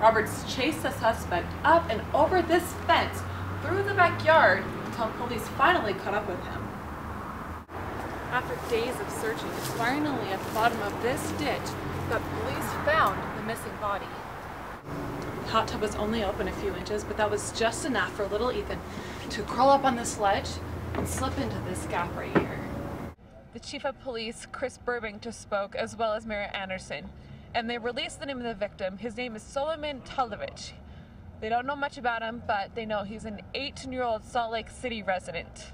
Roberts chased the suspect up and over this fence through the backyard until police finally caught up with him. After days of searching, it's finally at the bottom of this ditch that police found the missing body. The hot tub was only open a few inches, but that was just enough for little Ethan to crawl up on this ledge and slip into this gap right here. The chief of police, Chris Burbank, just spoke, as well as Mayor Anderson, and they released the name of the victim. His name is Solomon Talovich. They don't know much about him, but they know he's an 18-year-old Salt Lake City resident.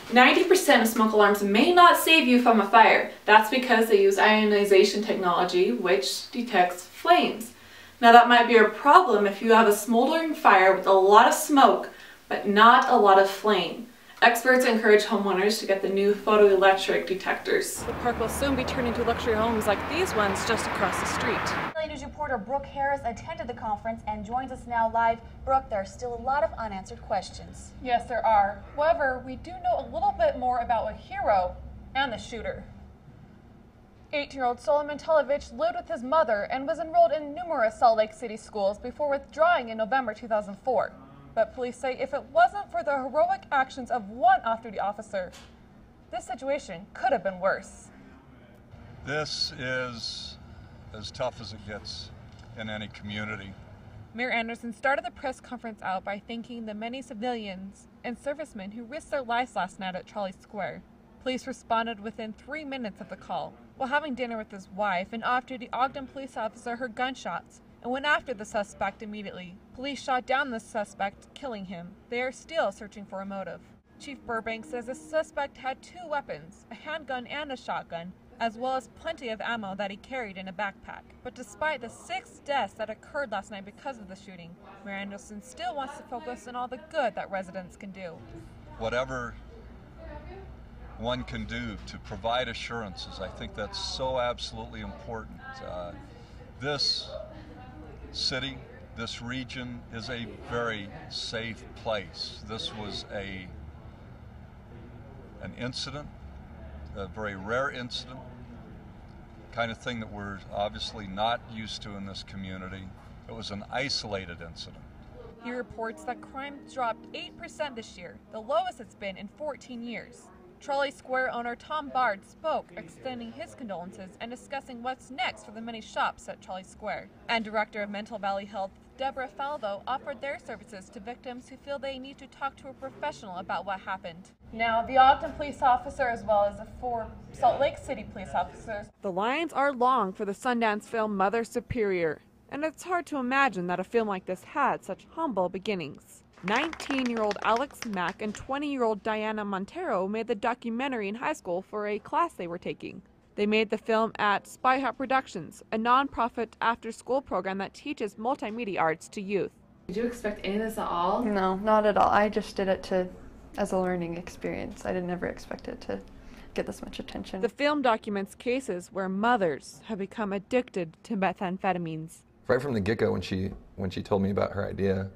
90% of smoke alarms may not save you from a fire. That's because they use ionization technology, which detects flames. Now that might be a problem if you have a smoldering fire with a lot of smoke, but not a lot of flame. Experts encourage homeowners to get the new photoelectric detectors. The park will soon be turned into luxury homes like these ones just across the street. News reporter Brooke Harris attended the conference and joins us now live. Brooke, there are still a lot of unanswered questions. Yes, there are. However, we do know a little bit more about a hero and the shooter. 18-year-old Solomon Talovich lived with his mother and was enrolled in numerous Salt Lake City schools before withdrawing in November 2004. But police say if it wasn't for the heroic actions of one off-duty officer, this situation could have been worse. This is as tough as it gets in any community. Mayor Anderson started the press conference out by thanking the many civilians and servicemen who risked their lives last night at Trolley Square. Police responded within 3 minutes of the call. While having dinner with his wife, an off-duty Ogden police officer heard gunshots and went after the suspect immediately. Police shot down the suspect, killing him. They are still searching for a motive. Chief Burbank says the suspect had 2 weapons, a handgun and a shotgun, as well as plenty of ammo that he carried in a backpack. But despite the 6 deaths that occurred last night because of the shooting, Mayor Anderson still wants to focus on all the good that residents can do. Whatever one can do to provide assurances, I think that's so absolutely important. This city, this region is a very safe place. This was an incident, a very rare incident, kind of thing that we're obviously not used to in this community. It was an isolated incident. He reports that crime dropped 8% this year, the lowest it's been in 14 years. Trolley Square owner Tom Bard spoke, extending his condolences and discussing what's next for the many shops at Trolley Square. And Director of Mental Valley Health, Deborah Falvo, offered their services to victims who feel they need to talk to a professional about what happened. Now, the Ogden police officer, as well as the 4 Salt Lake City police officers. The lines are long for the Sundance film Mother Superior, and it's hard to imagine that a film like this had such humble beginnings. 19-year-old Alex Mack and 20-year-old Diana Montero made the documentary in high school for a class they were taking. They made the film at Spy Hut Productions, a non-profit after-school program that teaches multimedia arts to youth. Did you expect any of this at all? No, not at all. I just did it as a learning experience. I never expect it to get this much attention. The film documents cases where mothers have become addicted to methamphetamines. Right from the get-go, when she told me about her idea,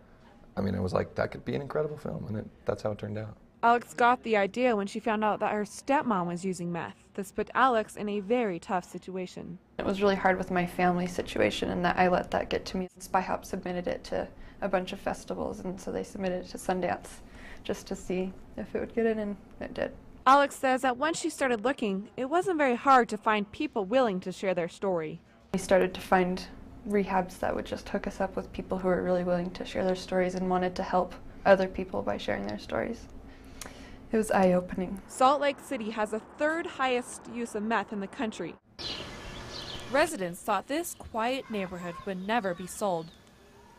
I mean, I was like, that could be an incredible film, and that's how it turned out. Alex got the idea when she found out that her stepmom was using meth. This put Alex in a very tough situation. It was really hard with my family situation, and that I let that get to me. Spy Hop submitted it to a bunch of festivals, and so they submitted it to Sundance just to see if it would get in, and it did. Alex says that once she started looking, it wasn't very hard to find people willing to share their story. We started to find rehabs that would just hook us up with people who were really willing to share their stories and wanted to help other people by sharing their stories. It was eye-opening. Salt Lake City has the 3rd highest use of meth in the country. Residents thought this quiet neighborhood would never be sold,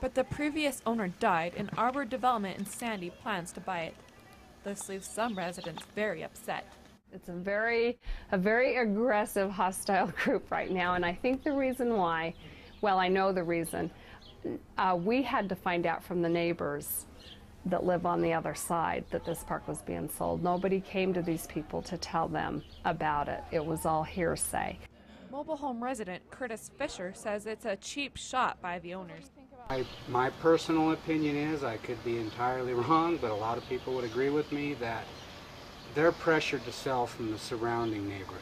but the previous owner died and Arbor Development in Sandy plans to buy it. This leaves some residents very upset. It's a very aggressive, hostile group right now, and I think the reason why, well, I know the reason. We had to find out from the neighbors that live on the other side that this park was being sold. Nobody came to these people to tell them about it. It was all hearsay. Mobile home resident Curtis Fisher says it's a cheap shot by the owners. My personal opinion is, I could be entirely wrong, but a lot of people would agree with me, that they're pressured to sell from the surrounding neighborhoods.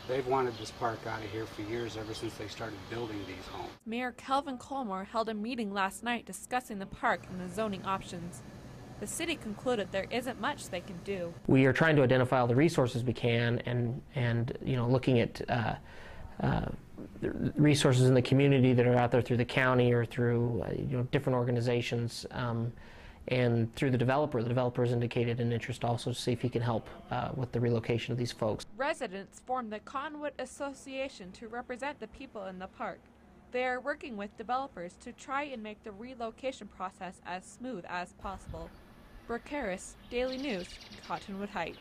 They've wanted this park out of here for years, ever since they started building these homes. Mayor Kelvin Colmore held a meeting last night discussing the park and the zoning options. The city concluded there isn't much they can do. We are trying to identify all the resources we can, and looking at resources in the community that are out there through the county or through different organizations, and through the developer. The developer has indicated an interest also to see if he can help with the relocation of these folks. Residents formed the Cottonwood Association to represent the people in the park. They are working with developers to try and make the relocation process as smooth as possible. Brooke Harris, Daily News, Cottonwood Heights.